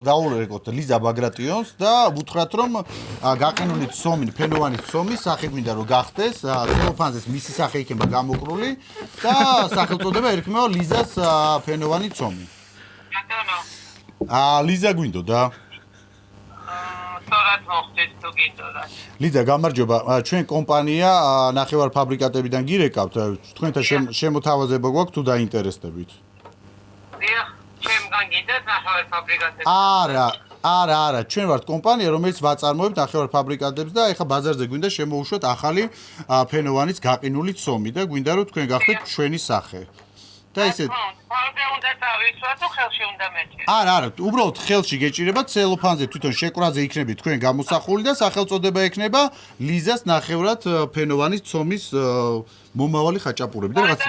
Დაურეკოთ ლიზა ბაგრატიონს და უთხრათ რომ გაყინული ცომი, ფენოვანი ცომი სახე მინდა რომ გახდეს, ცელოფანზეც მისი სახე იქნება გამოკრული და სახელწოდება ერქმევა ლიზას ფენოვანი ცომი. ლიზა გვინდოდა? სწორად მოხდეს თუ გინდოდა. ლიზა გამარჯობა, ჩვენ კომპანია ნახევარ ფაბრიკატებიდან გირეკავთ, თქვენთან შემოთავაზება გვაქვს თუ დაინტერესდებით? დიახ, ჩემგან გინდათ ნახევარ ფაბრიკატები. არა, ჩვენ ვართ კომპანია, რომელიც ვაწარმოებთ ნახევარ ფაბრიკატებს და ეხა ბაზარზე გვინდა შემოუშვათ ახალი ფენოვანის გაყინული ცომი და გვინდა რომ თქვენ გახდეთ ჩვენი სახე. და ისე ფარზე უნდა დავისვა თუ ხელში უნდა მეჭირა? არა, უბრალოდ ხელში გეჭირება ცელოფანზე თვითონ შეკვრაზე იქნება თქვენ გამოსახული და სახელწოდება ექნება ლიზას ნახევრად ფენოვანის ცომის მომავალი ხაჭაპურები და რაღაც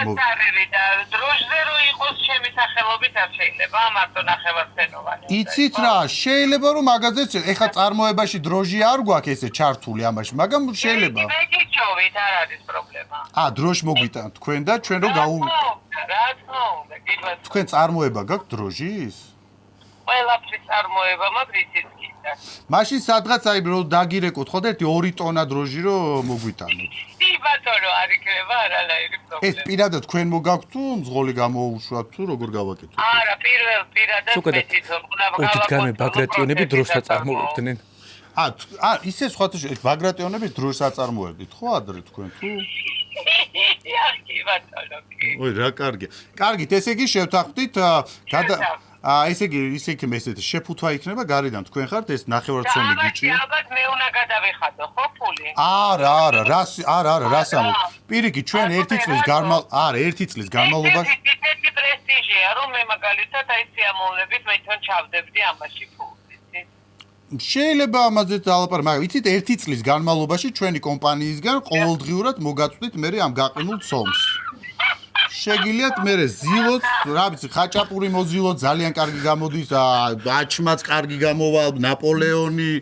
და დროშზე რო იყოს ჩემი სახელობით არ შეიძლება მარტო ნახევარ ფენოვანი. იცით რა, შეიძლება რომ მაგაზეც ეხა წარმოებაში დროჟი არ გვაქვს ესე ჩართული ამაში, მაგრამ შეიძლება. მე გიჩვით, არ არის პრობლემა. დროჟ მოგვიტანთ თქვენ და ჩვენ რო რა თქმა უნდა, გიგვაქვს. თქვენ წარმოება გაქვთ დროჟის? ყველაფრის წარმოება მაქვს ისიც გინდა. მაშინ სადღაც აი რომ დაგირეკოთ ხო და 2 ტონა დროჟი რო მოგვიტანოთ. ბატონო, არ იქნება არანაირი პრობლემა. ეს პირადად თქვენ მოგაქვთ თუ მძღოლი გამოუშვათ თუ როგორ გავაკეთოთ? არა, პირადად მე თვითონ უნდა ოდითგანვე ბაგრატიონები დროშს აწარმოებდნენ. ისე სხვათა შორის ბაგრატიონების დროშს აწარმოებდით ხო ადრე თქვენ თუ? ой, რა კარგია. კარგით, ესე იგი შევთანხმდით ესე იგი ისე იქნება ესეთი შეფუთვა იქნება გარედან თქვენ ხართ ეს ნახევარ ცომი გიჭირა. ალბათ მე უნდა გადავიხადო ხო ფული? არა, რას ამბობ? პირიქით ჩვენ 1 წლის განმავლობაში ისეთი პრესტიჟია რომ მე მაგალითად აი სიამოვნებით მე თან ჩავდებდი ამაში ფულს. შეიძლება ამაზეც ალაპარაკო, მაგრამ იცით 1 წლის განმავლობაში ჩვენი კომპანიისგან ყოველდღიურად მოგაწვდით მე ამ გაყინულ ცომს. შეგიძლიათ მე ზილოთ, რა ვიცი, ხაჭაპური მოზილოთ, ძალიან კარგი გამოდის, აჩმაც კარგი გამოვა, ნაპოლეონი,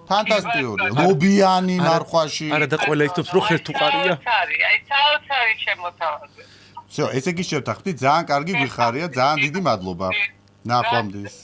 ფანტასტიკურია, ლობიანი მარხვაში. არა და ყველა იცნობს რომ ხერთუყარია. აი საოცარი შემოთავაზე. всё, ესე იგი შევთანხმდით, ძალიან კარგი გვიხარია, ძალიან დიდი მადლობა. ნახვამდის.